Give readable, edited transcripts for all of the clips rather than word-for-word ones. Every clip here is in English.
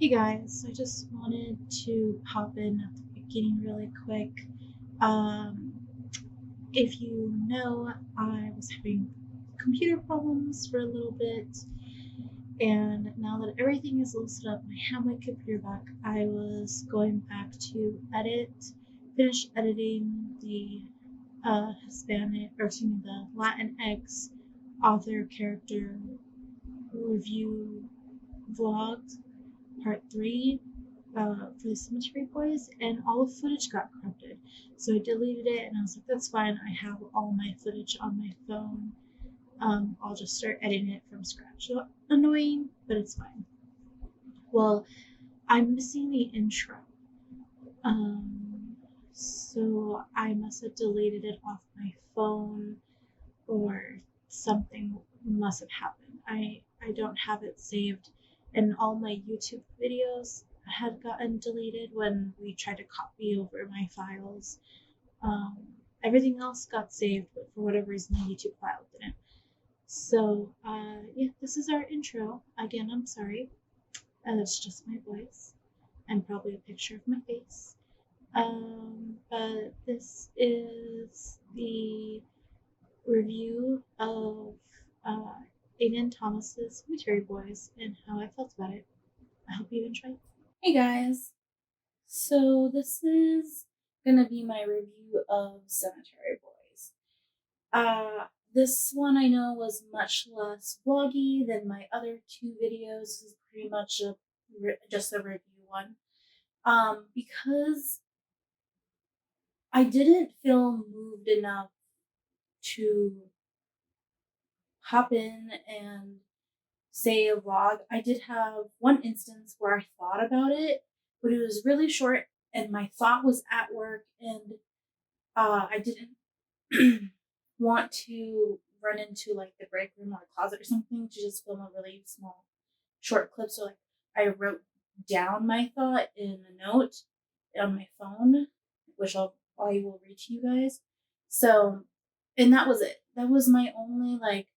Hey guys, I just wanted to pop in at the beginning really quick. Um, if you know, I was having computer problems for a little bit, and now that everything is loosened up and I have my computer back, I was going back to finish editing the Hispanic, or excuse me, the Latin X author character review vlog part 3 for the Cemetery Boys, and all the footage got corrupted. So I deleted it, and I was like, that's fine. I have all my footage on my phone. I'll just start editing it from scratch. So annoying, but it's fine. Well, I'm missing the intro. So I must have deleted it off my phone, or something must have happened. I don't have it saved, and all my YouTube videos had gotten deleted when we tried to copy over my files. Um, Everything else got saved, but for whatever reason, the YouTube file didn't. So, yeah, this is our intro. Again, I'm sorry. It's just my voice and probably a picture of my face. But this is the review of uh, Aiden Thomas's Cemetery Boys and how I felt about it. I hope you enjoy. Hey guys, so this is gonna be my review of Cemetery Boys. This one I know was much less vloggy than my other two videos. This is pretty much just a review one. Because I didn't feel moved enough to hop in and say a vlog. I did have one instance where I thought about it, but it was really short and my thought was at work, and I didn't want to run into like the break room or a closet or something to just film a really small short clip. So like I wrote down my thought in a note on my phone, which I will read to you guys. So, and that was it. That was my only like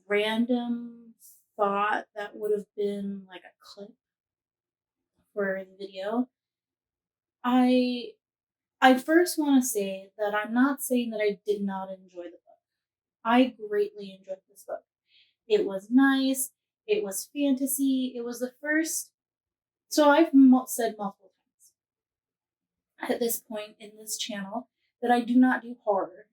random thought that would have been like a clip for the video. I I first want to say that I'm not saying that I did not enjoy the book. I greatly enjoyed this book. It was nice. It was fantasy. It was the first. So I've said multiple times at this point in this channel that I do not do horror.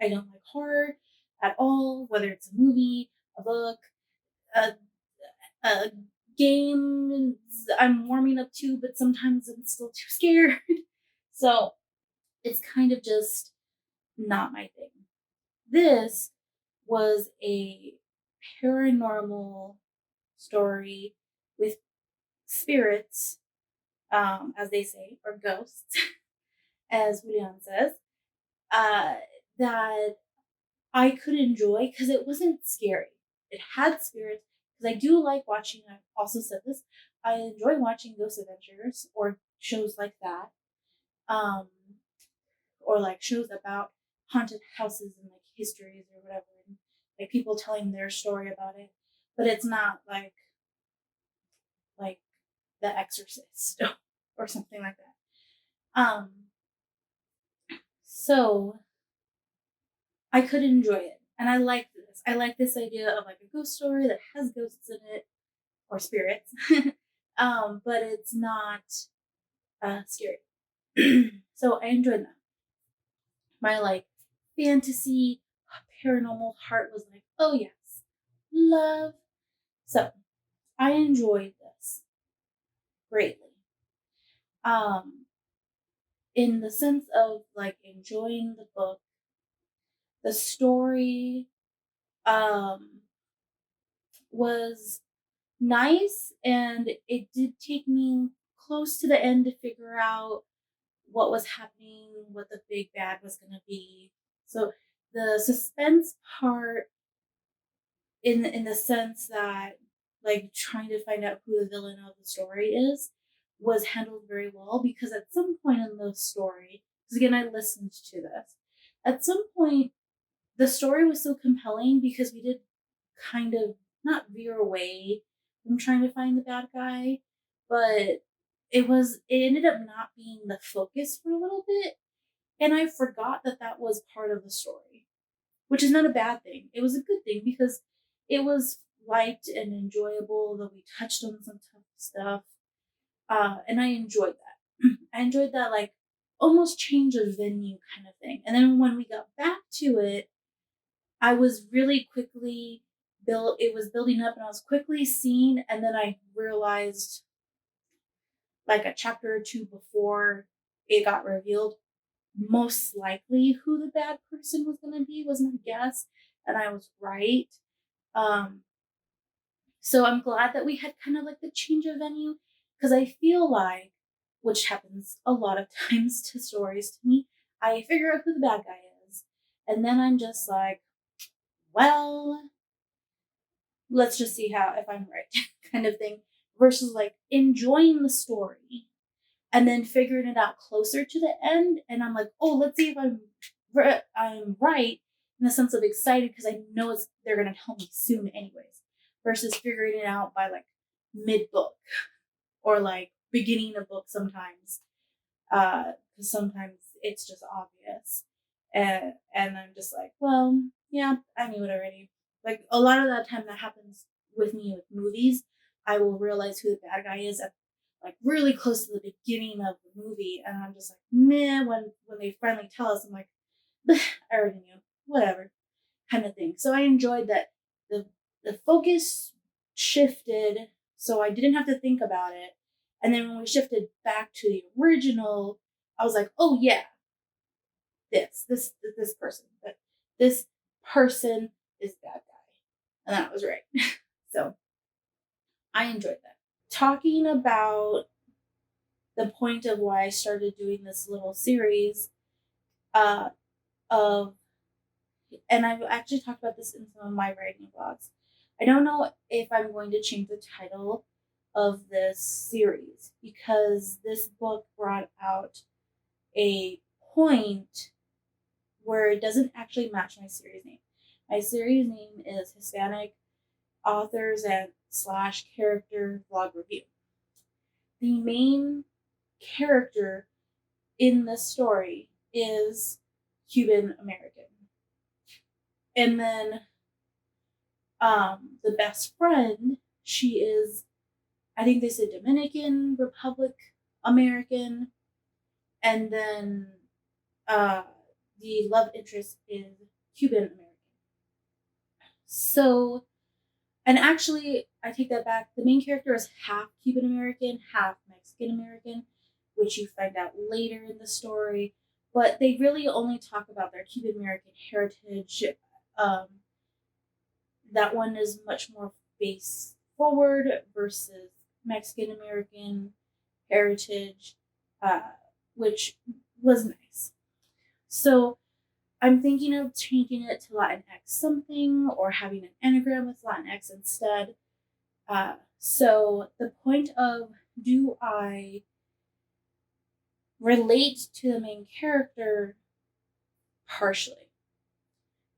I don't like horror at all, whether it's a movie, a book, a game I'm warming up to, but sometimes I'm still too scared. So it's kind of just not my thing. This was a paranormal story with spirits, as they say, or ghosts, as Julian says, uh, that I could enjoy because it wasn't scary. It had spirits, because I do like watching. I've also said this. I enjoy watching Ghost Adventures or shows like that, um, or like shows about haunted houses and like histories or whatever, and like people telling their story about it. But it's not like The Exorcist or something like that. So I could enjoy it, and I like this. I like this idea of like a ghost story that has ghosts in it or spirits, but it's not scary. So I enjoyed that. My like fantasy paranormal heart was like, oh yes, love. So I enjoyed this greatly. Um, in the sense of like enjoying the book, the story um was nice, and it did take me close to the end to figure out what was happening, what the big bad was going to be. So the suspense part, in the sense that like trying to find out who the villain of the story is, was handled very well, because at some point in the story, because again I listened to this, at some point the story was so compelling because we did kind of not veer away, I'm trying to find the bad guy, but it ended up not being the focus for a little bit, and I forgot that that was part of the story, which is not a bad thing. It was a good thing because it was light and enjoyable, though we touched on some tough stuff. And I enjoyed that. I enjoyed that, like, almost change of venue kind of thing. And then when we got back to it, I was really quickly it was building up and I was quickly seeing, and then I realized like a chapter or two before it got revealed, most likely who the bad person was going to be was my guess, and I was right. Um, so I'm glad that we had kind of like the change of venue, because I feel like, which happens a lot of times to stories to me, I figure out who the bad guy is, and then I'm just like, well, let's just see how if I'm right, kind of thing, versus like enjoying the story and then figuring it out closer to the end, and I'm like, oh, let's see if I'm right, in the sense of excited because I know they're gonna tell me soon anyways, versus figuring it out by like mid book or like beginning of book sometimes, because sometimes it's just obvious, and I'm just like, well, yeah, I knew it already. Like a lot of that time that happens with me with movies, I will realize who the bad guy is at like really close to the beginning of the movie, and I'm just like, man, when they finally tell us, I'm like, I already knew, whatever, kind of thing. So I enjoyed that the the focus shifted, so I didn't have to think about it. And then when we shifted back to the original, I was like, oh yeah, this person, but this person is that guy, and that was right. So I enjoyed that. Talking about the point of why I started doing this little series, uh, of and I've actually talked about this in some of my writing blogs. I don't know if I'm going to change the title of this series because this book brought out a point where it doesn't actually match my series name. My series name is Hispanic Authors and slash Character Vlog Review. The main character in this story is Cuban American. And then the best friend, she is, I think they said Dominican Republic American, and then uh, the love interest is Cuban American. So, and actually, I take that back. The main character is half Cuban American, half Mexican American, which you find out later in the story. But they really only talk about their Cuban American heritage. Um, that one is much more face forward versus Mexican American heritage, uh, which was nice. So I'm thinking of changing it to Latinx something or having an anagram with Latinx instead. So the point of, do I relate to the main character? Partially.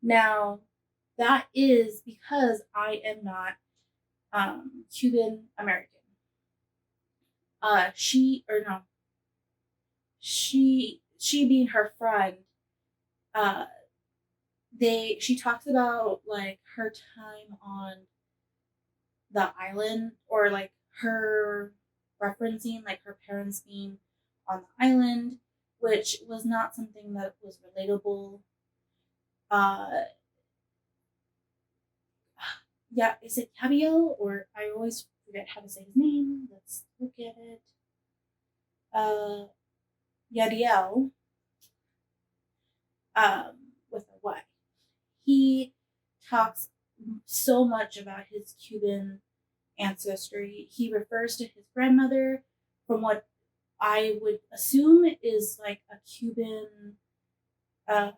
Now, that is because I am not Cuban American. She or no, she being her friend, uh, she talks about like her time on the island, or like her referencing like her parents being on the island, which was not something that was relatable. Uh, yeah, is it Javier, or I always forget how to say his name. Let's look at it. Uh, Yadiel, with a Y. He talks so much about his Cuban ancestry. He refers to his grandmother from what I would assume is like a Cuban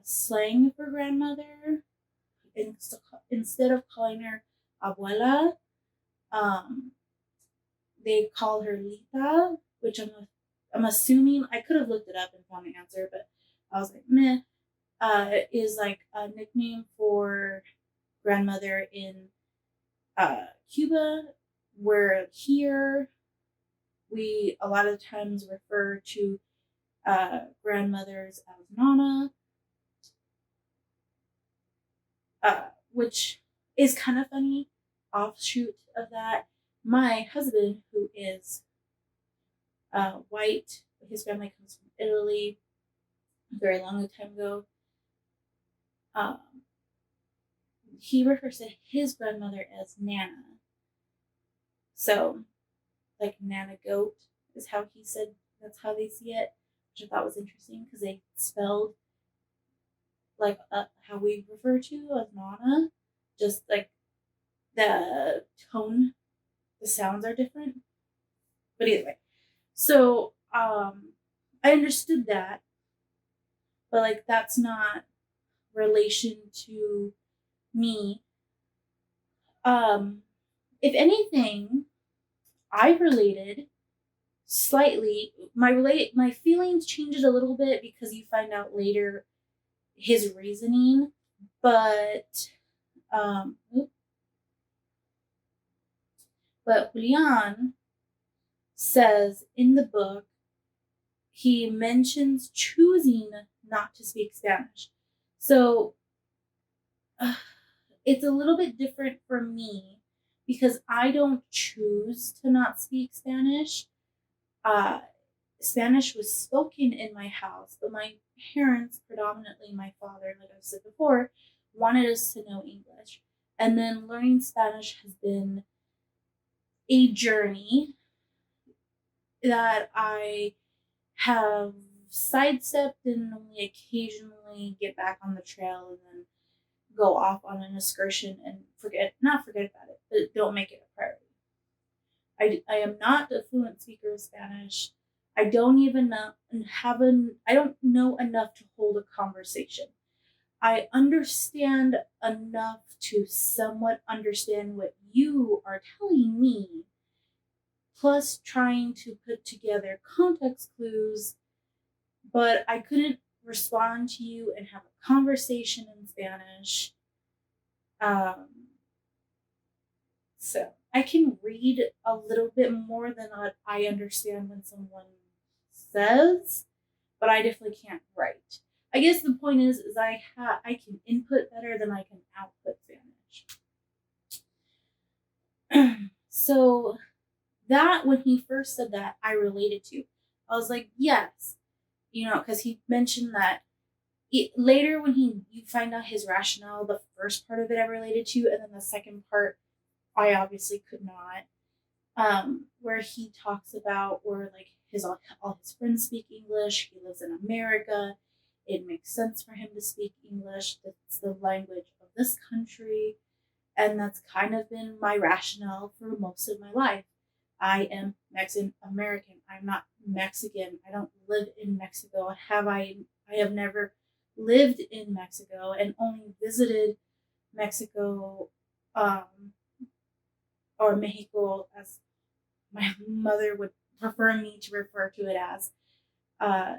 slang for grandmother. Instead of calling her abuela, um, they call her Lita, which I'm assuming, I could have looked it up and found the answer, but I was like, meh, is like a nickname for grandmother in Cuba, We're here, we a lot of times refer to grandmothers as Nana, which is kind of funny. Offshoot of that, my husband, who is white, his family comes from Italy a very long time ago. Um, he refers to his grandmother as Nana. So, like Nana Goat is how he said that's how they see it, which I thought was interesting because they spelled like how we refer to as Nana, just like the tone, the sounds are different. But either way, so I understood that, but like that's not relation to me. Um, if anything, I related slightly. My feelings changed a little bit because you find out later his reasoning, but um, but Julian says in the book he mentions choosing not to speak Spanish. So it's a little bit different for me because I don't choose to not speak Spanish. Uh, Spanish was spoken in my house, but my parents, predominantly my father, like I've said before, wanted us to know English. And then learning Spanish has been a journey that I have sidestepped and only occasionally get back on the trail and then go off on an excursion and not forget about it, but don't make it a priority. I am not a fluent speaker of Spanish. I don't even know I don't know enough to hold a conversation. I understand enough to somewhat understand what you are telling me, plus trying to put together context clues, but I couldn't respond to you and have a conversation in Spanish. Um, So I can read a little bit more than what I understand when someone says, but I definitely can't write. I guess the point is I can input better than I can output Spanish. So that when he first said that, I related to. I was like, yes, because he mentioned that later when you find out his rationale, the first part of it I related to, and then the second part I obviously could not. Where he talks about where like all his friends speak English. He lives in America. It makes sense for him to speak English. That's the language of this country, and that's kind of been my rationale for most of my life. I am Mexican American. I'm not Mexican. I don't live in Mexico. I have never lived in Mexico and only visited Mexico, um, or Mexico as my mother would prefer me to refer to it as, uh,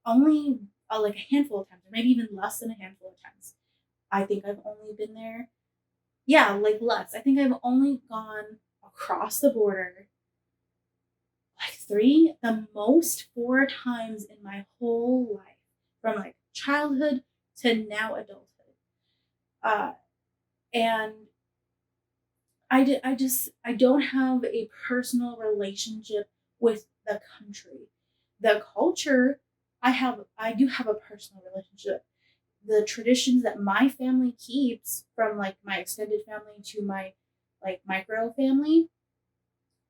only like a handful of times, or maybe even less than a handful of times. I think I've only been there, yeah, like less. I think I've only gone across the border like the most four times in my whole life, from like childhood to now adulthood. Uh, and I don't have a personal relationship with the country. The culture, I do have a personal relationship. The traditions that my family keeps, from like my extended family to my like micro family,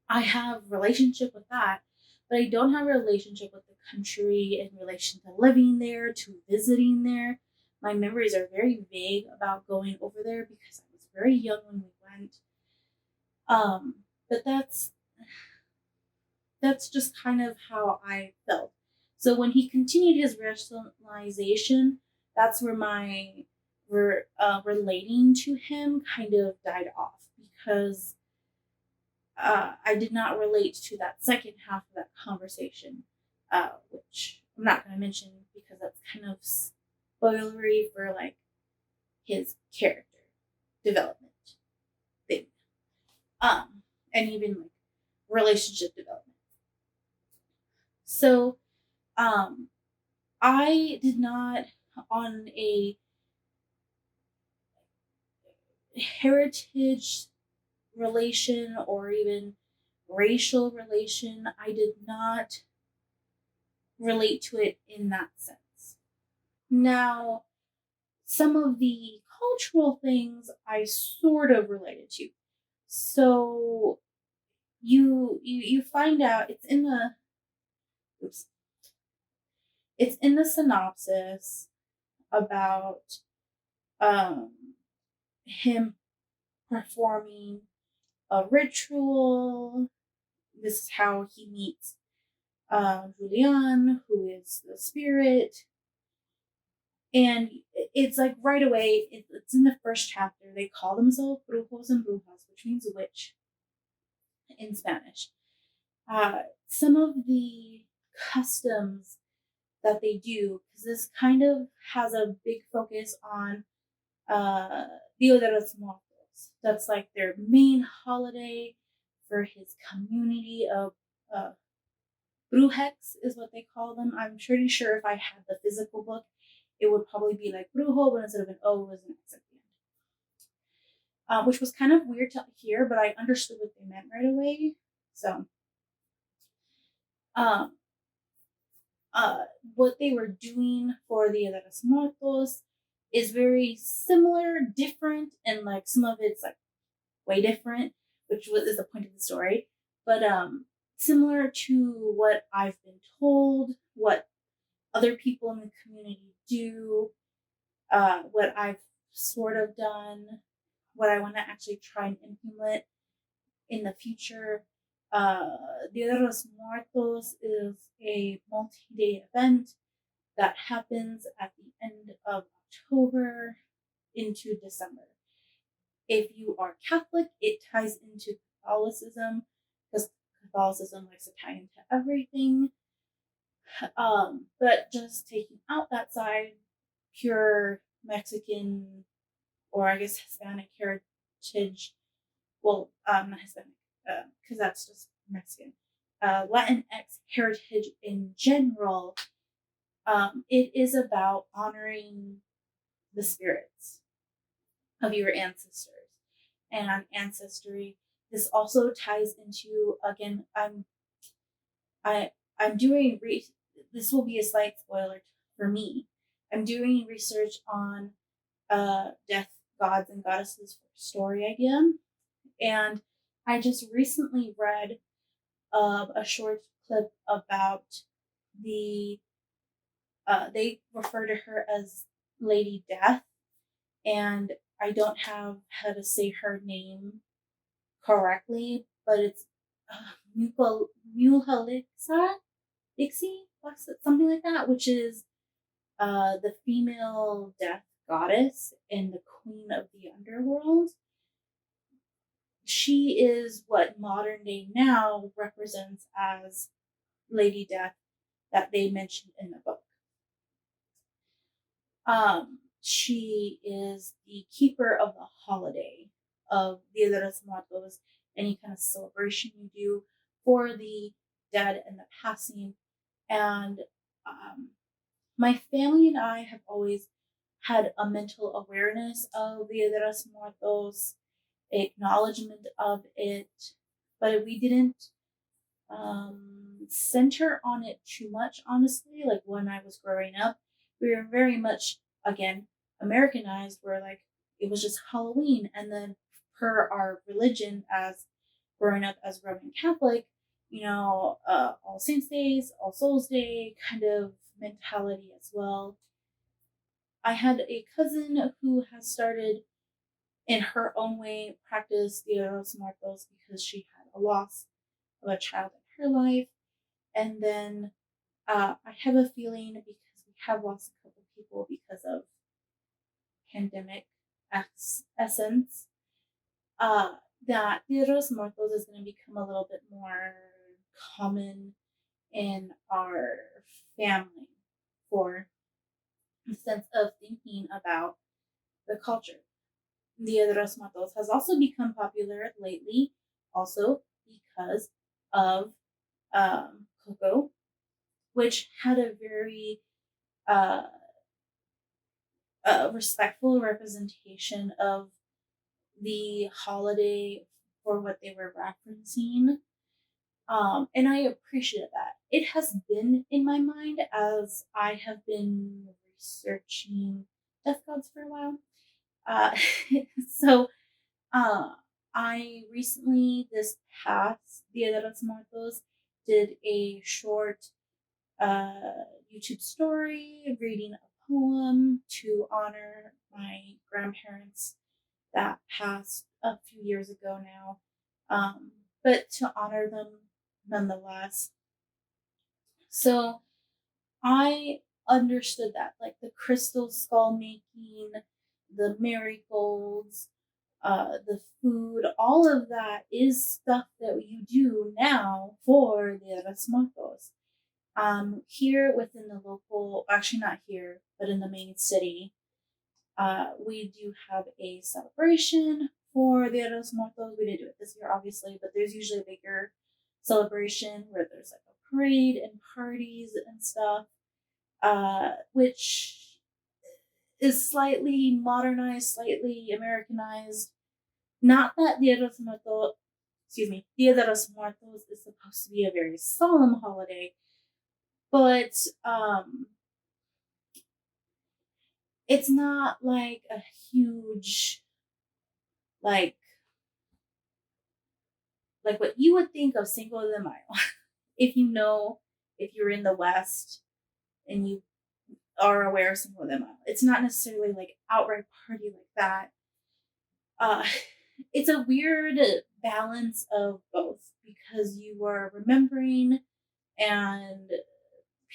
I have relationship with that. But I don't have a relationship with the country in relation to living there, to visiting there. My memories are very vague about going over there because I was very young when we went. But that's just kind of how I felt. So when he continued his rationalization, that's where my relating to him kind of died off because I did not relate to that second half of that conversation, which I'm not going to mention because that's kind of spoilery for like his character development thing. Um, and even like relationship development. So I did not, on a heritage relation or even racial relation, I did not relate to it in that sense. Now, some of the cultural things I sort of related to. So you find out oops, it's in the synopsis about um him performing a ritual. This is how he meets Julian, who is the spirit. And it's like right away, it's in the first chapter. They call themselves brujos and brujas, which means witch in Spanish. Some of the customs that they do, because this kind of has a big focus on Dia de los Muertos. That's like their main holiday for his community of uh, brujex, is what they call them. I'm pretty sure if I had the physical book, it would probably be like brujo, but instead of an O, it was an X at the end. Which was kind of weird to hear, but I understood what they meant right away. So, um, uh, what they were doing for the Dia de los Muertos is very similar, different, and like some of it's like way different, which is the point of the story. But similar to what I've been told, what other people in the community do, what I've sort of done, what I want to actually try and implement in the future. Dia de los Muertos is a multi-day event that happens at the end of October into December. If you are Catholic, it ties into Catholicism because Catholicism likes to tie into everything. But just taking out that side, pure Mexican or I guess Hispanic heritage. Well, not Hispanic, because that's just Mexican. Latinx heritage in general. It is about honoring the spirits of your ancestors and ancestry. This also ties into, again, I I'm doing this will be a slight spoiler for me. I'm doing research on death gods and goddesses story again, and I just recently read a short clip about the they refer to her as Lady Death, and I don't have how to say her name correctly, but it's Muhalixa Dixie, something like that, which is the female death goddess and the queen of the underworld. She is what modern day now represents as Lady Death that they mentioned in the book. She is the keeper of the holiday of Dia de los Muertos, any kind of celebration you do for the dead and the passing. And um, my family and I have always had a mental awareness of Dia de los Muertos, acknowledgement of it, but we didn't center on it too much, honestly. Like when I was growing up, we were very much, again, Americanized, where like it was just Halloween. And then, per our religion, as growing up as Roman Catholic, All Saints Days, All Souls Day kind of mentality as well. I had a cousin who has started in her own way practice Dia de los Muertos because she had a loss of a child in her life. And then I have a feeling because we have lost a couple people because of pandemic essence, that Dia de los Muertos is going to become a little bit more common in our family for the sense of thinking about the culture. Dia de los Muertos has also become popular lately also because of Coco, which had a very uh, respectful representation of the holiday for what they were referencing. And I appreciate that. It has been in my mind as I have been researching death gods for a while. Uh, so uh, I recently, this past Dia de los Muertos, did a short YouTube story reading a poem to honor my grandparents that passed a few years ago now, but to honor them nonetheless. So I understood that, like the crystal skull making, the marigolds, the food, all of that is stuff that you do now for the Los Muertos. Here within the local, actually not here, but in the main city, we do have a celebration for Dia de los Muertos. We didn't do it this year, obviously, but there's usually a bigger celebration where there's like a parade and parties and stuff, which is slightly modernized, slightly Americanized. Not that Dia de los Muertos, excuse me, Dia de los Muertos is supposed to be a very solemn holiday, but it's not like a huge like what you would think of Cinco de Mayo. if you know, if you're in the West and you are aware of Cinco de Mayo, it's not necessarily like outright party like that. Uh, it's a weird balance of both because you are remembering and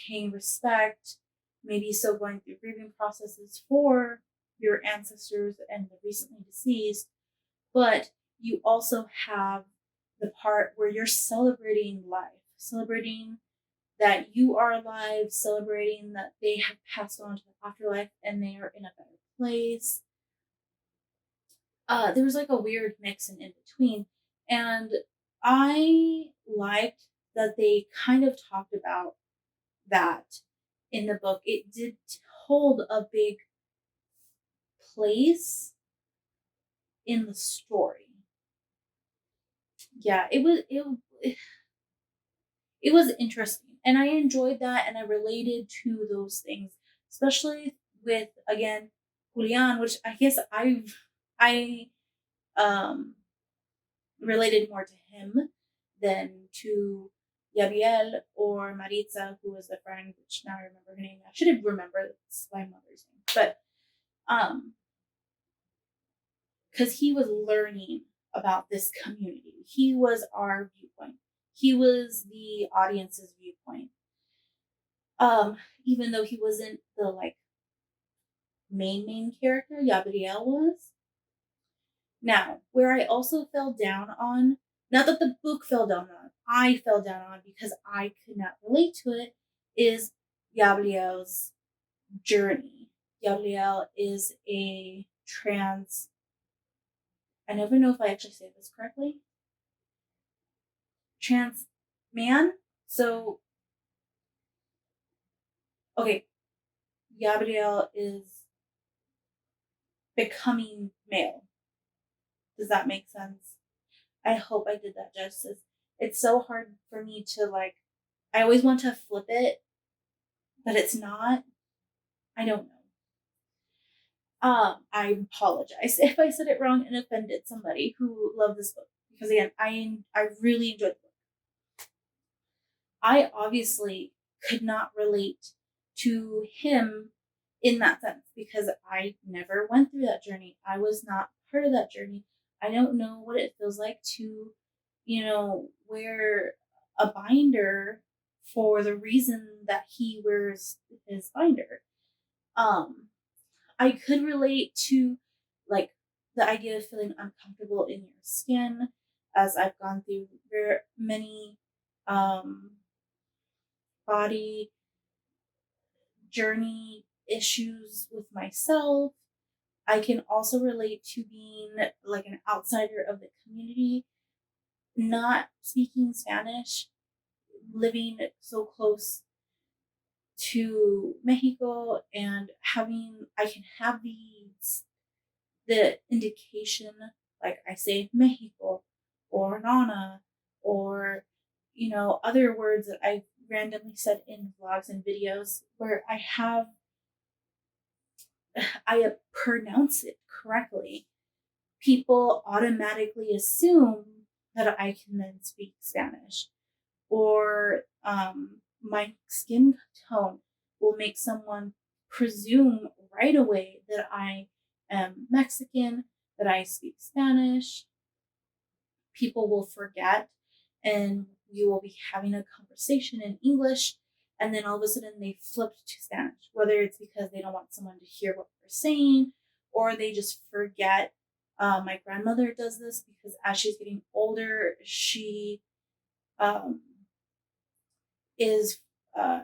paying respect, maybe still going through grieving processes for your ancestors and the recently deceased, but you also have the part where you're celebrating life, celebrating that you are alive, celebrating that they have passed on to the afterlife and they are in a better place. There was like a weird mix in between. And I liked that they kind of talked about that in the book. It did hold a big place in the story. Yeah, it was interesting, and I enjoyed that, and I related to those things, especially with again Julian, which I guess I um related more to him than to Yabiel or Maritza, who was the friend, which now I remember her name. I should have remembered it's my mother's name, but um because he was learning about this community. He was our viewpoint. He was the audience's viewpoint. Even though he wasn't the like main character, Gabriel was. Now, where I also fell down on, not that the book fell down on, I fell down on because I could not relate to it, is Gabriel's journey. Gabriel is a trans, I never know if I actually say this correctly, trans man. So, okay, Gabriel is becoming male. Does that make sense? I hope I did that justice. It's so hard for me to like, I always want to flip it, but it's not. I don't know. I apologize if I said it wrong and offended somebody who loved this book because again, I really enjoyed the book. I obviously could not relate to him in that sense because I never went through that journey. I was not part of that journey. I don't know what it feels like to, wear a binder for the reason that he wears his binder. Um, I could relate to like the idea of feeling uncomfortable in your skin as I've gone through very many um, body journey issues with myself. I can also relate to being like an outsider of the community not speaking Spanish, living so close to Mexico, and having I can have the indication, like I say Mexico or Nana, or other words that I've randomly said in vlogs and videos where I pronounce it correctly. People automatically assume that I can then speak Spanish, or my skin tone will make someone presume right away that I am Mexican, that I speak Spanish. People will forget, and you will be having a conversation in English, and then all of a sudden they flip to Spanish, whether it's because they don't want someone to hear what they're saying, or they just forget. My grandmother does this because as she's getting older, she um, is uh,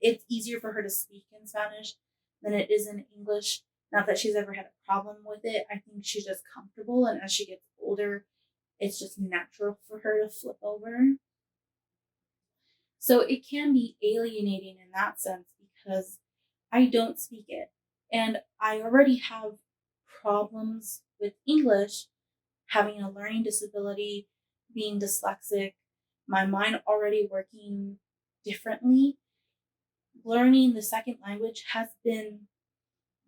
it's easier for her to speak in Spanish than it is in English. Not that she's ever had a problem with it. I think she's just comfortable, and as she gets older, it's just natural for her to flip over. So it can be alienating in that sense because I don't speak it. And I already have problems with English, having a learning disability, being dyslexic, my mind already working differently. Learning the second language has been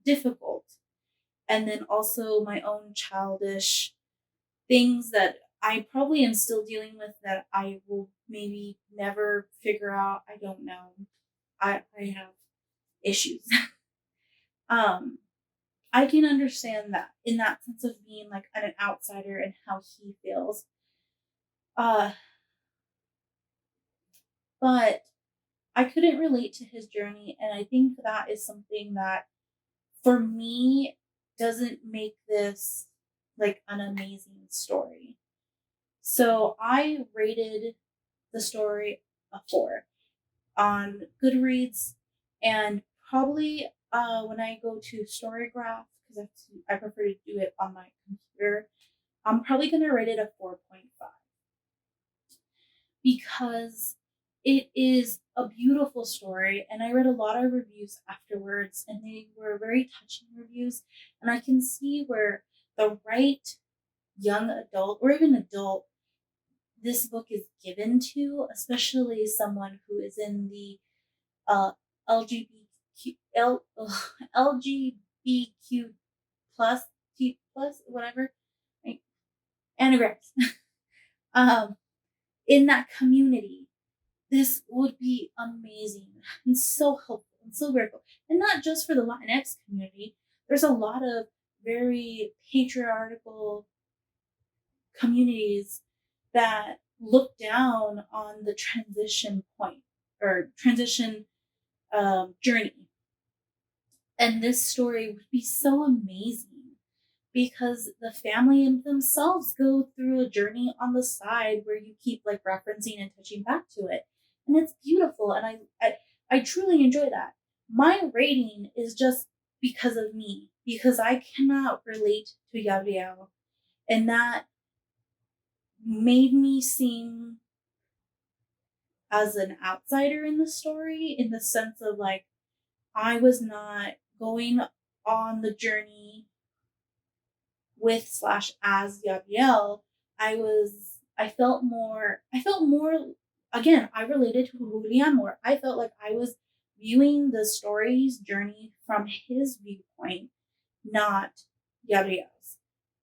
difficult. And then also my own childish things that I probably am still dealing with that I will maybe never figure out. I don't know. I have issues. um, I can understand that in that sense of being like an outsider and how he feels. Uh, but I couldn't relate to his journey, and I think that is something that for me doesn't make this like an amazing story. So I rated the story a 4 on Goodreads, and probably when I go to Storygraph, because I prefer to do it on my computer, I'm probably going to rate it a 4.5 because it is a beautiful story. And I read a lot of reviews afterwards, and they were very touching reviews. And I can see where the right young adult or even adult this book is given to, especially someone who is in the uh, LGBTQ, LGBTQ plus T plus whatever, right? Anagrams. um, in that community, this would be amazing and so helpful and so grateful, and not just for the Latinx community. There's a lot of very patriarchal communities that look down on the transition point or transition journey. And this story would be so amazing because the family and themselves go through a journey on the side where you keep like referencing and touching back to it. And it's beautiful. And I truly enjoy that. My rating is just because of me, because I cannot relate to Gabrielle. And that made me seem as an outsider in the story, in the sense of like I was not going on the journey with slash as Gabrielle. I felt more again, I related to Julian more. I felt like I was viewing the story's journey from his viewpoint, not Gabrielle's.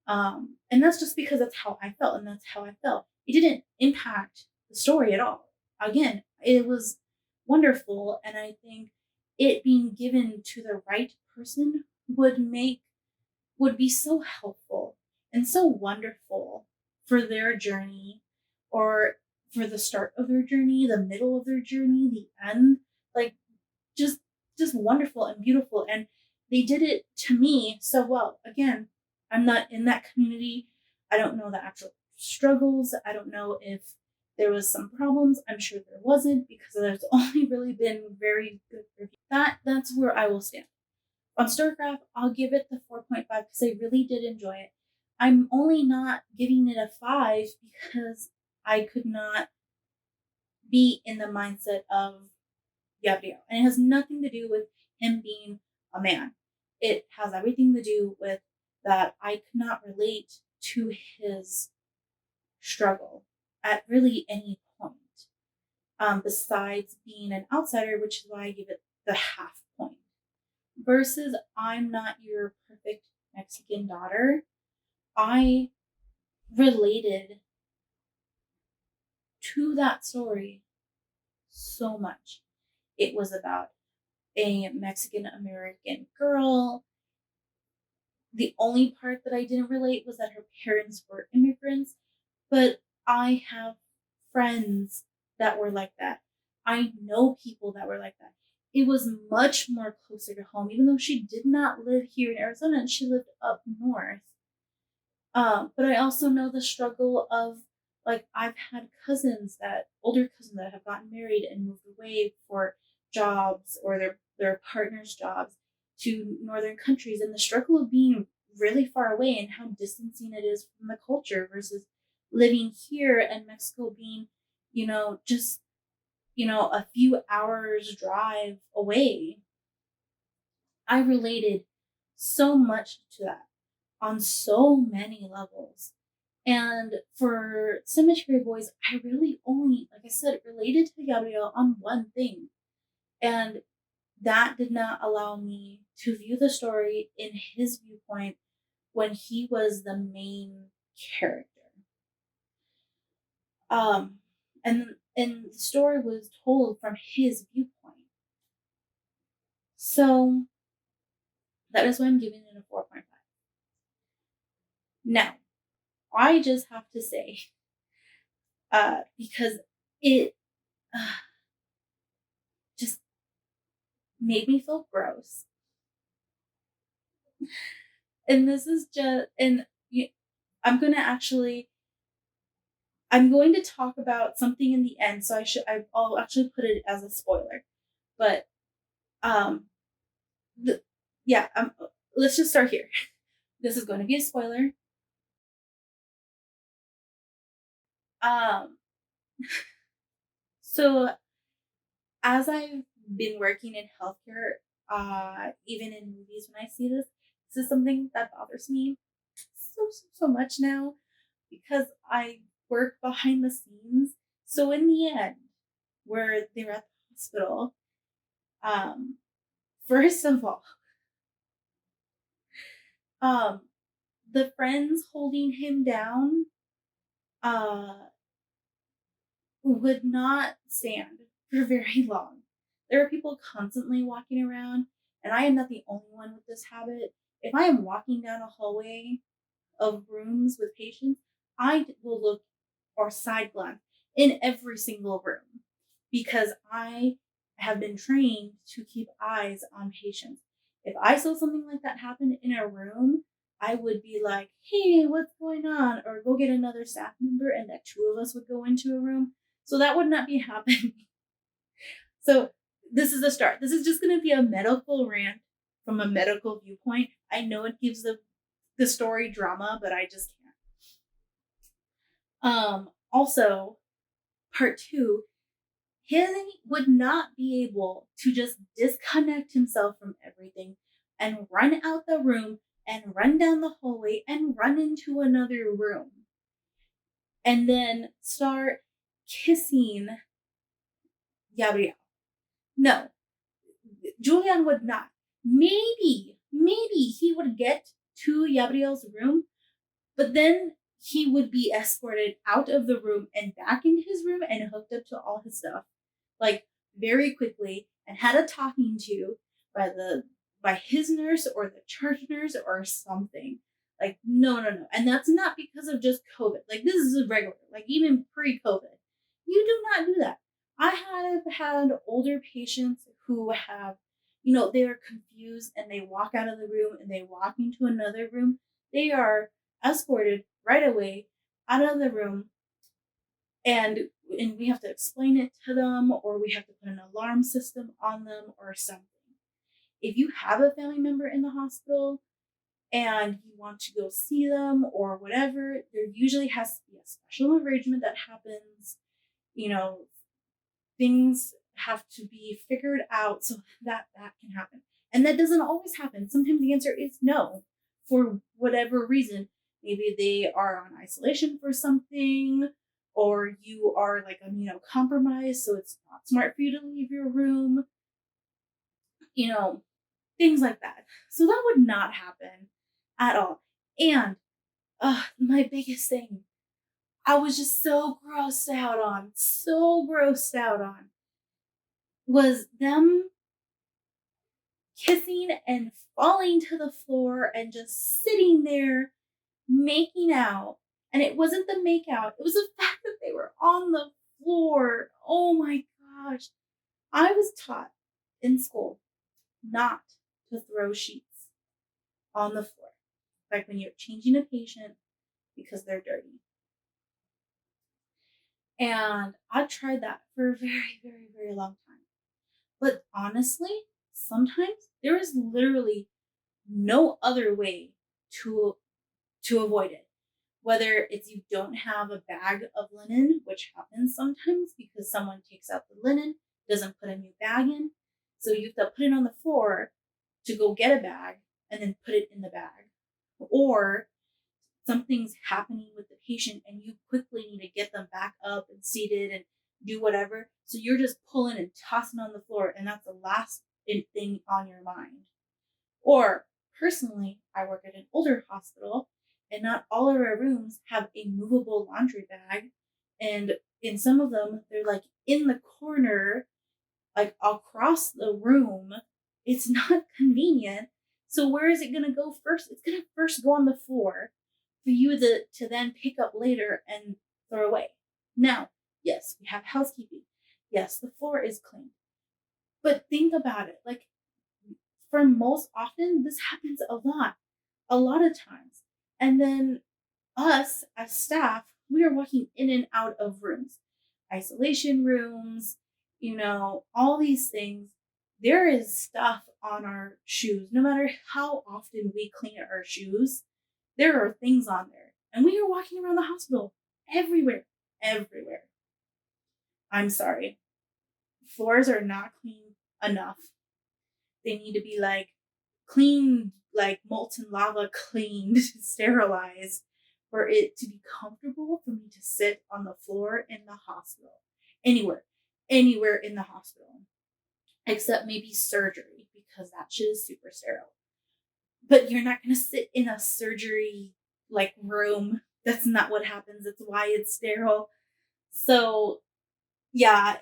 And that's just because that's how I felt, and that's how I felt. It didn't impact the story at all. Again, it was wonderful, and I think it being given to the right person would be so helpful and so wonderful for their journey, or for the start of their journey, the middle of their journey, the end. Like just just wonderful and beautiful. And they did it to me so well. Again, I'm not in that community. I don't know the actual struggles. I don't know if there was some problems. I'm sure there wasn't because there's only really been very good reviews. That's where I will stand. On Starcraft, I'll give it the 4.5 because I really did enjoy it. I'm only not giving it a 5 because I could not be in the mindset of Gabriel. And it has nothing to do with him being a man. It has everything to do with that I could not relate to his struggle at really any point, besides being an outsider, which is why I give it the half point. Versus, I'm not your perfect Mexican daughter. I related to that story so much. It was about a Mexican American girl. The only part that I didn't relate was that her parents were immigrants, but I have friends that were like that. I know people that were like that. It was much more closer to home, even though she did not live here in Arizona and she lived up north. But I also know the struggle of, like, I've had older cousins that have gotten married and moved away for jobs or their partner's jobs to northern countries, and the struggle of being really far away and how distancing it is from the culture versus living here and Mexico being, just, a few hours drive away. I related so much to that on so many levels. And for Cemetery Boys, I really only, like I said, related to Gabriel on one thing. And that did not allow me to view the story in his viewpoint when he was the main character. Um, and the story was told from his viewpoint. So that is why I'm giving it a 4.5. Now, I just have to say, because it just made me feel gross. And this is just, and I'm going to actually, I'm going to talk about something in the end. So I'll actually put it as a spoiler. But, um, yeah, let's just start here. This is going to be a spoiler. Um, so as I've been working in healthcare, even in movies, when I see this is something that bothers me so much now because I work behind the scenes. So in the end, where they're at the hospital, um, first of all, um, the friends holding him down, uh, would not stand for very long. There are people constantly walking around, and I am not the only one with this habit. If I am walking down a hallway of rooms with patients, I will look or side glance in every single room because I have been trained to keep eyes on patients. If I saw something like that happen in a room, I would be like, hey, what's going on? Or go get another staff member, and that two of us would go into a room. So that would not be happening. So this is the start. This is just going to be a medical rant from a medical viewpoint. I know it gives the story drama, but I just can't. Also, part two, he would not be able to just disconnect himself from everything and run out the room and run down the hallway and run into another room and then start kissing Gabriel. No, Julian would not. Maybe he would get to Gabriel's room, but then he would be escorted out of the room and back into his room and hooked up to all his stuff, like, very quickly, and had a talking to by his nurse or the church nurse or something. Like, no. And that's not because of just COVID. Like, this is a regular, like, even pre-COVID. You do not do that. I have had older patients who have, they are confused and they walk out of the room and they walk into another room. They are escorted right away out of the room, and we have to explain it to them, or we have to put an alarm system on them or something. If you have a family member in the hospital, and you want to go see them or whatever, there usually has to be a special arrangement that happens. You know, things have to be figured out so that that can happen. And that doesn't always happen. Sometimes the answer is no for whatever reason. Maybe they are on isolation for something, or you are like immunocompromised, so it's not smart for you to leave your room, you know, things like that. So that would not happen at all. And my biggest thing, I was just so grossed out on, was them kissing and falling to the floor and just sitting there making out. And it wasn't the make out, it was the fact that they were on the floor. Oh my gosh. I was taught in school not to throw sheets on the floor, like when you're changing a patient, because they're dirty. And I tried that for a very, very, very long time. But honestly, sometimes there is literally no other way to avoid it. Whether it's you don't have a bag of linen, which happens sometimes because someone takes out the linen, doesn't put a new bag in. So you have to put it on the floor to go get a bag and then put it in the bag. Or something's happening with the patient and you quickly need to get them back up and seated and do whatever. So you're just pulling and tossing on the floor, and that's the last thing on your mind. Or personally, I work at an older hospital, and not all of our rooms have a movable laundry bag. And in some of them, they're like in the corner, like across the room. It's not convenient. So where is it going to go first? It's going to first go on the floor for you to then pick up later and throw away. Now, yes, we have housekeeping. Yes, the floor is clean. But think about it. Like, for most often, this happens a lot of times. And then us as staff, we are walking in and out of rooms, isolation rooms, all these things. There is stuff on our shoes. No matter how often we clean our shoes, there are things on there. And we are walking around the hospital everywhere, everywhere. I'm sorry. Floors are not clean enough. They need to be like cleaned, like molten lava cleaned, sterilized, for it to be comfortable for me to sit on the floor in the hospital. Anywhere in the hospital, except maybe surgery, because that shit is super sterile. But you're not going to sit in a surgery like room. That's not what happens. That's why it's sterile. So yeah,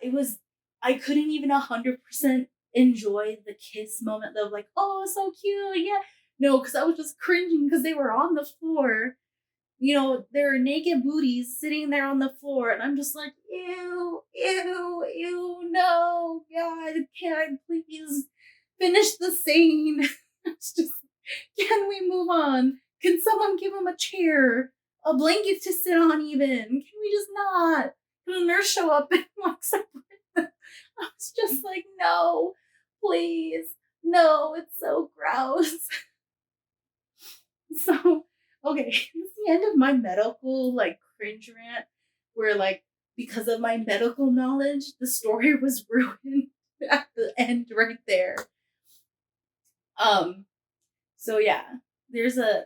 I couldn't even 100% enjoy the kiss moment of like, oh, so cute, yeah. No, because I was just cringing because they were on the floor. Their naked booties sitting there on the floor, and I'm just like, ew, ew, ew, no, God, can I please finish the scene? It's just, can we move on? Can someone give him a chair, a blanket to sit on even? Can we just not? Can a nurse show up and like separate them? I was just like, no, please, no, it's so gross. So, okay, this is the end of my medical like cringe rant, where like because of my medical knowledge, the story was ruined at the end right there. So yeah, there's a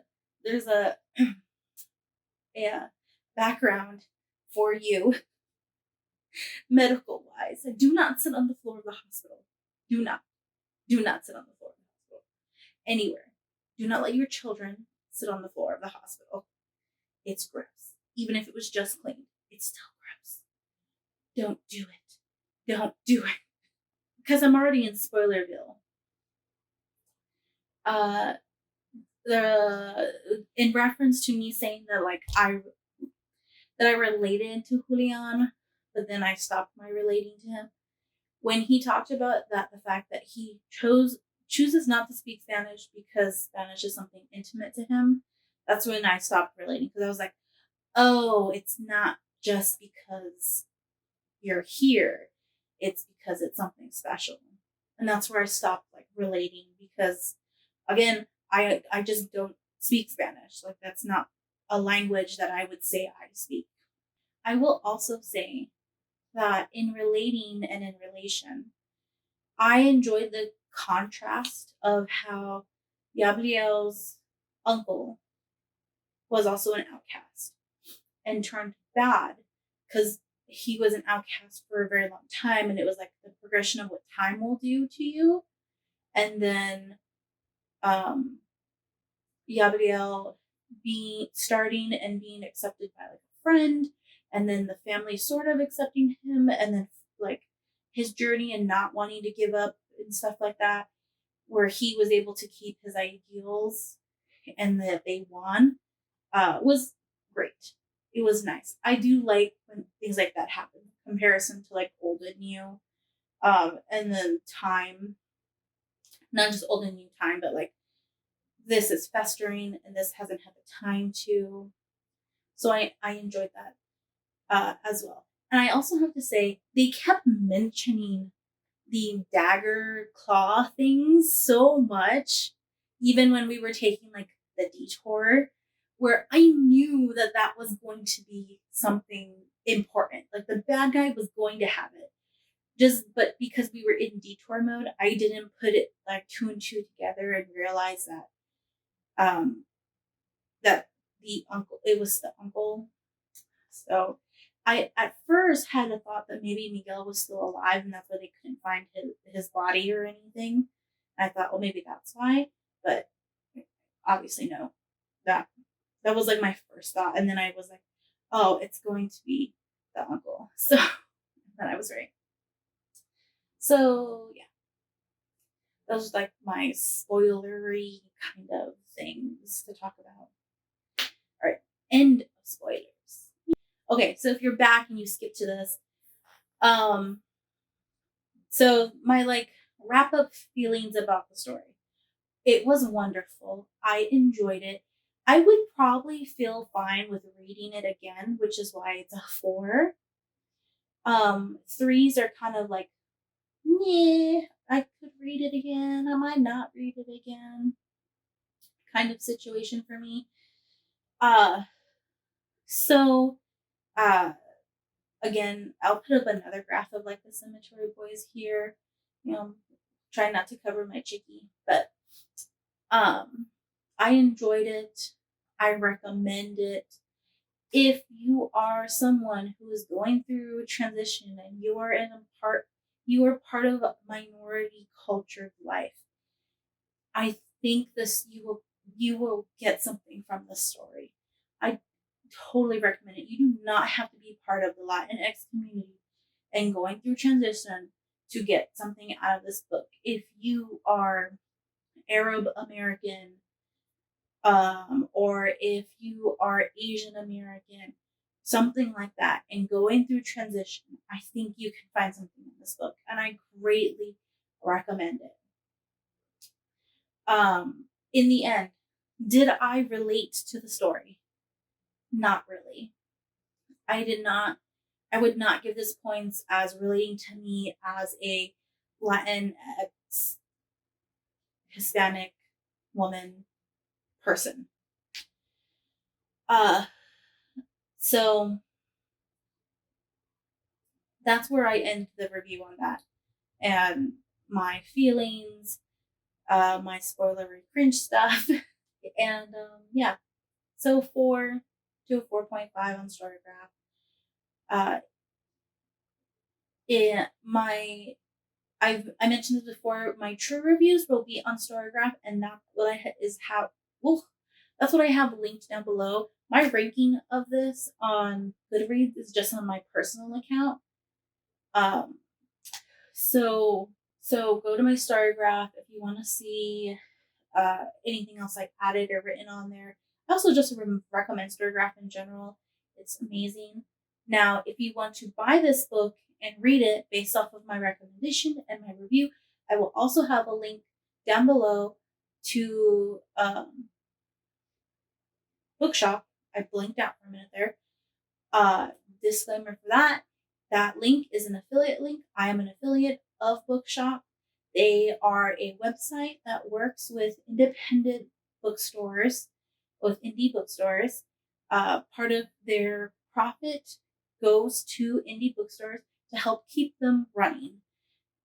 yeah background for you medical wise. Do not sit on the floor of the hospital. Do not sit on the floor of the hospital anywhere. Do not let your children sit on the floor of the hospital. It's gross. Even if it was just cleaned, it's still gross. Don't do it. Don't do it. Because I'm already in Spoilerville. In reference to me saying that like I related to Julian, but then I stopped my relating to him. When he talked about that, the fact that he chooses not to speak Spanish because Spanish is something intimate to him, that's when I stopped relating, because I was like, oh, it's not just because you're here, it's because it's something special. And that's where I stopped like relating, because again, I just don't speak Spanish. Like, that's not a language that I would say I speak. I will also say that in relating and in relation, I enjoyed the contrast of how Gabriel's uncle was also an outcast and turned bad because he was an outcast for a very long time, and it was like the progression of what time will do to you. And then um Gabriel being starting and being accepted by like a friend, and then the family sort of accepting him, and then like his journey and not wanting to give up and stuff like that, where he was able to keep his ideals and that they won, was great. It was nice. I do like when things like that happen. Comparison to like old and new, and then time, not just old and new time, but like this is festering and this hasn't had the time to. So I enjoyed that as well. And I also have to say, they kept mentioning the dagger claw things so much, even when we were taking like the detour, where I knew that that was going to be something important. Like the bad guy was going to have it. But because we were in detour mode, I didn't put it like two and two together and realize that um that it was the uncle. So I at first had a thought that maybe Miguel was still alive and that's why they couldn't find his body or anything. And I thought, well, maybe that's why, but obviously no. That that was like my first thought, and then I was like, oh, it's going to be the uncle. So then I was right. So yeah, those are like my spoilery kind of things to talk about. All right, end of spoilers. Okay, so if you're back and you skip to this, um, so my like wrap up feelings about the story. It was wonderful. I enjoyed it. I would probably feel fine with reading it again, which is why it's a 4. Threes are kind of like, yeah, I could read it again. I might not read it again. Kind of situation for me. Uh, so, uh, again, I'll put up another graph of like the cemetery boys here. You know, try not to cover my chicky, but um, I enjoyed it. I recommend it. If you are someone who is going through transition and you are part of a minority cultured life, I think this you will get something from this story. I totally recommend it. You do not have to be part of the Latinx community and going through transition to get something out of this book. If you are Arab American, or if you are Asian American, something like that, and going through transition, I think you can find something in this book, and I greatly recommend it. In the end, did I relate to the story? Not really. I did not. I would not give this points as relating to me as a Latinx Hispanic woman person. Uh, so that's where I end the review on that. And my feelings, my spoilery cringe stuff, and yeah. So 4 to 4.5 on Storygraph. In my I mentioned this before. My true reviews will be on Storygraph, and that's what well, that's what I have linked down below. My ranking of this on Goodreads is just on my personal account. Um, so go to my Storygraph if you want to see anything else like added or written on there. I also just recommend Storygraph in general. It's amazing. Now, if you want to buy this book and read it based off of my recommendation and my review, I will also have a link down below to Bookshop. I blinked out for a minute there. Disclaimer for that. That link is an affiliate link. I am an affiliate of Bookshop. They are a website that works with independent bookstores with indie bookstores. Part of their profit goes to indie bookstores to help keep them running.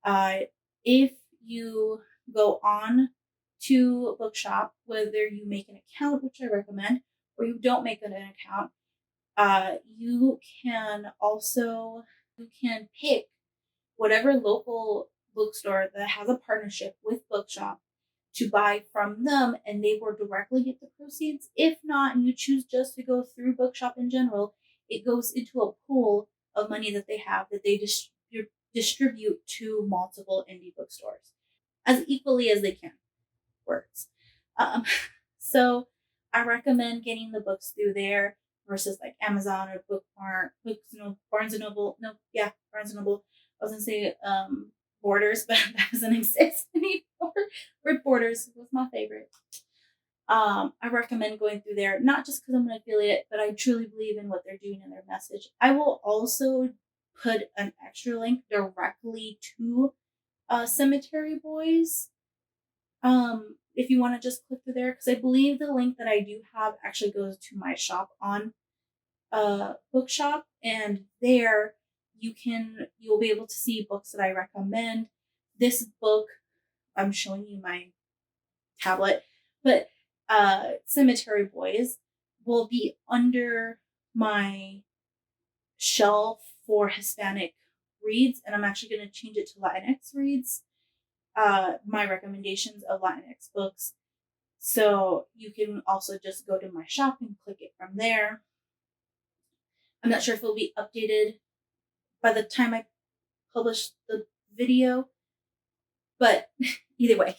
Uh, if you go on to Bookshop, whether you make an account, which I recommend, or you don't make an account, you can also you can pick whatever local bookstore that has a partnership with Bookshop to buy from them, and they will directly get the proceeds. If not, and you choose just to go through Bookshop in general, it goes into a pool of money that they have that they distribute to multiple indie bookstores as equally as they can. Words. Um, so I recommend getting the books through there versus like Amazon or Barnes and Noble. No, yeah, Barnes and Noble. I was gonna say Borders, but that doesn't exist anymore. Borders was my favorite. I recommend going through there, not just because I'm an affiliate, but I truly believe in what they're doing and their message. I will also put an extra link directly to Cemetery Boys. If you want to just click through there, because I believe the link that I do have actually goes to my shop on Bookshop, and there you'll be able to see books that I recommend. This book, I'm showing you my tablet, but Cemetery Boys will be under my shelf for Hispanic reads, and I'm actually going to change it to Latinx reads. My recommendations of Latinx books. So you can also just go to my shop and click it from there. I'm not sure if it'll be updated by the time I publish the video, but either way,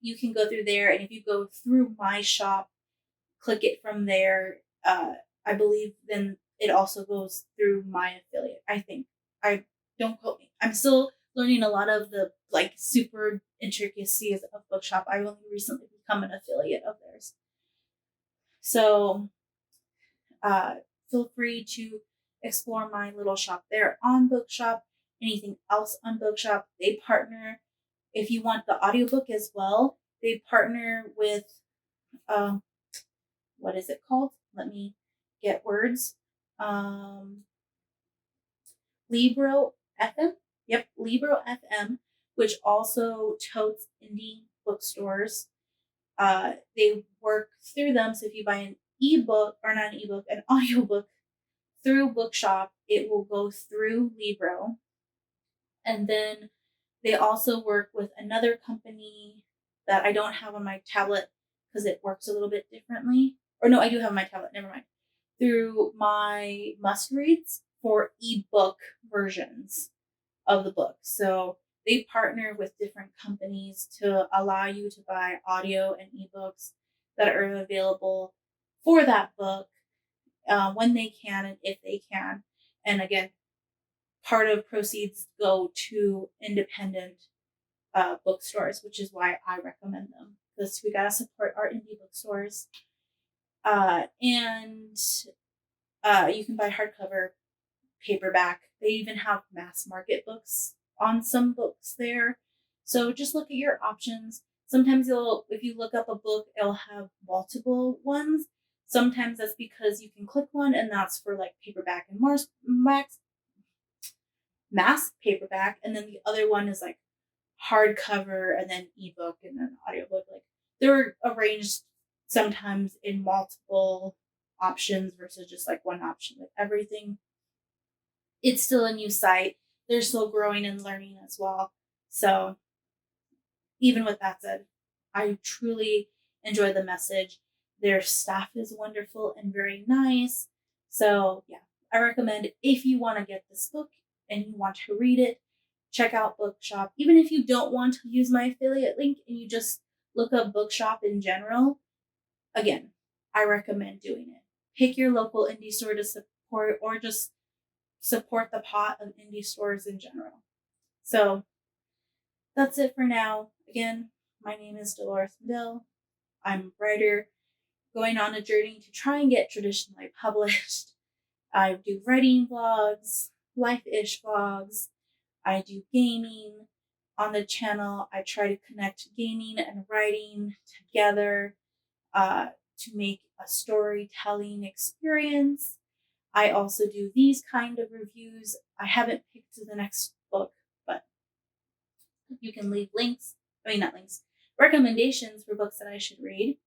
you can go through there. And if you go through my shop, click it from there, I believe then it also goes through my affiliate. I think. I don't quote me. I'm still learning a lot of the like super intricacies of Bookshop. I only recently become an affiliate of theirs. So feel free to explore my little shop there on Bookshop. Anything else on Bookshop, they partner. If you want the audiobook as well, they partner with what is it called? Let me get words. Libro FM. Yep, Libro FM, which also totes indie bookstores. They work through them. So if you buy an ebook, or not an ebook, an audiobook through Bookshop, it will go through Libro. And then they also work with another company that I don't have on my tablet because it works a little bit differently. Or no, I do have on my tablet, never mind. Through my must reads for ebook versions of the book. So they partner with different companies to allow you to buy audio and ebooks that are available for that book when they can and if they can. And again, part of proceeds go to independent bookstores, which is why I recommend them because we gotta support our indie bookstores. And you can buy hardcover, paperback. They even have mass market books on some books there. So just look at your options. Sometimes if you look up a book, it'll have multiple ones. Sometimes that's because you can click one and that's for like paperback and mass paperback. And then the other one is like hardcover and then ebook and then audiobook. Like they're arranged sometimes in multiple options versus just like one option with everything. It's still a new site. They're still growing and learning as well. So even with that said, I truly enjoy the message. Their staff is wonderful and very nice. So yeah, I recommend if you want to get this book and you want to read it, check out Bookshop. Even if you don't want to use my affiliate link and you just look up Bookshop in general, again, I recommend doing it. Pick your local indie store to support or just support the pot of indie stores in general. So that's it for now. Again, my name is Dolores Medill. I'm a writer going on a journey to try and get traditionally published. I do writing vlogs, life-ish vlogs. I do gaming on the channel. I try to connect gaming and writing together. to make a storytelling experience. I also do these kind of reviews. I haven't picked the next book, but you can leave not links, recommendations for books that I should read.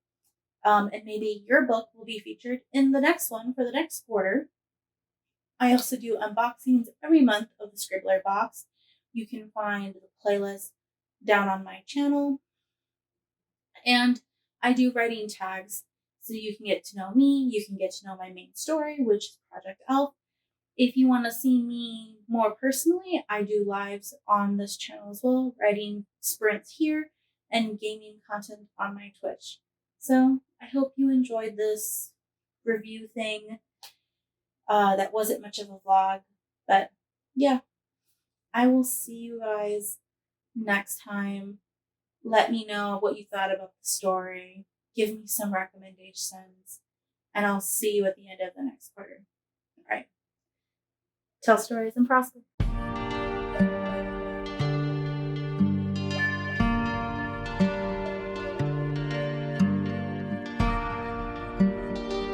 And maybe your book will be featured in the next one for the next quarter. I also do unboxings every month of the Scribbler box. You can find the playlist down on my channel. And I do writing tags so you can get to know me. You can get to know my main story, which is Project Elf. If you want to see me more personally, I do lives on this channel as well, writing sprints here and gaming content on my Twitch. So I hope you enjoyed this review thing. That wasn't much of a vlog, but yeah, I will see you guys next time. Let me know what you thought about the story. Give me some recommendations, and I'll see you at the end of the next quarter. All right. Tell stories and prosper.